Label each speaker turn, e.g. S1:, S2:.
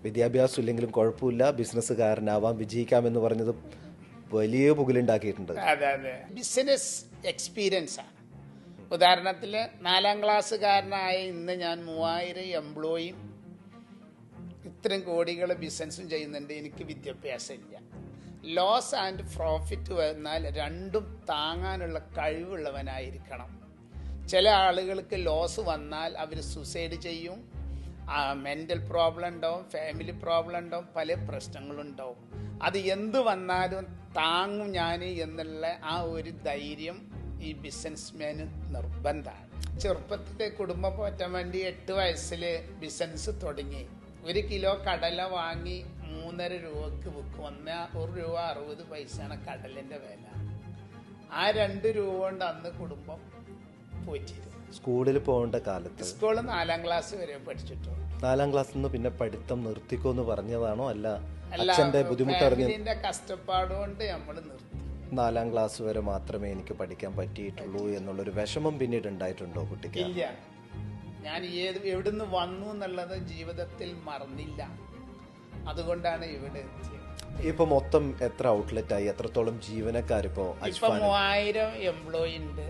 S1: വിദ്യാഭ്യാസം ഇല്ലെങ്കിലും കുഴപ്പമില്ല, ബിസിനസ്സുകാരനാവാം, വിജയിക്കാമെന്ന് പറഞ്ഞത് വലിയ പുകലുണ്ടാക്കിയിട്ടുണ്ട്.
S2: അതെ അതെ, ബിസിനസ് എക്സ്പീരിയൻസ് ആണ്. ഉദാഹരണത്തിൽ 4ാം ക്ലാസ്സുകാരനായ ഇന്ന് ഞാൻ 3000 എംപ്ലോയിയും ഇത്രയും കോടികൾ ബിസിനസ്സും ചെയ്യുന്നുണ്ട്. എനിക്ക് വിദ്യാഭ്യാസം ഇല്ല. ലോസ് ആൻഡ് പ്രോഫിറ്റ് വന്നാൽ രണ്ടും താങ്ങാനുള്ള കഴിവുള്ളവനായിരിക്കണം. ചില ആളുകൾക്ക് ലോസ് വന്നാൽ അവർ സൂസൈഡ് ചെയ്യും, മെൻ്റൽ പ്രോബ്ലം ഉണ്ടാവും, ഫാമിലി പ്രോബ്ലം ഉണ്ടാവും, പല പ്രശ്നങ്ങളുണ്ടാവും. അത് എന്തു വന്നാലും താങ്ങും ഞാൻ എന്നുള്ള ആ ഒരു ധൈര്യം ഈ ബിസിനസ്മാന് നിർബന്ധമാണ്. ചെറുപ്പത്തിലെ കുടുംബം പോറ്റാൻ വേണ്ടി 8 വയസ്സിൽ ബിസിനസ് തുടങ്ങി. 1 കിലോ കടല വാങ്ങി 3.5 രൂപക്ക് വിൽക്കും. 1 രൂപ 60 പൈസയാണ് കടലിൻ്റെ വില. ആ 2 രൂപ കൊണ്ട് അന്ന് കുടുംബം പോറ്റിയിരുന്നു.
S1: സ്കൂളിൽ പോകേണ്ട കാലത്ത്
S2: സ്കൂളിൽ 4ാം ക്ലാസ് വരെ പഠിച്ചിട്ടു.
S1: 4ാം ക്ലാസ്സിൽ നിന്ന് പിന്നെ പഠിത്തം നിർത്തിക്കോന്ന് പറഞ്ഞതാണോ? അല്ല, അച്ഛൻ്റെ ബുദ്ധിമുട്ടറിഞ്ഞ
S2: കഷ്ടപ്പാട് കൊണ്ട് നമ്മൾ നിർത്തി.
S1: 4ാം ക്ലാസ് വരെ മാത്രമേ എനിക്ക് പഠിക്കാൻ പറ്റിയിട്ടുള്ളൂ എന്നുള്ളൊരു വിഷമം പിന്നീട് ഉണ്ടായിട്ടുണ്ടോ കുട്ടിക്ക്?
S2: ഇല്ല, ഞാൻ എവിടുന്ന് വന്നു എന്നുള്ളത് ജീവിതത്തിൽ മറന്നില്ല. അതുകൊണ്ടാണ് ഇവിടെ എത്തിയത്.
S1: ഇപ്പൊ മൊത്തം എത്ര ഔട്ട്ലെറ്റ് ആയി? എത്രത്തോളം ജീവനക്കാരിപ്പോ?
S2: 3000 എംപ്ലോയി ഉണ്ട്.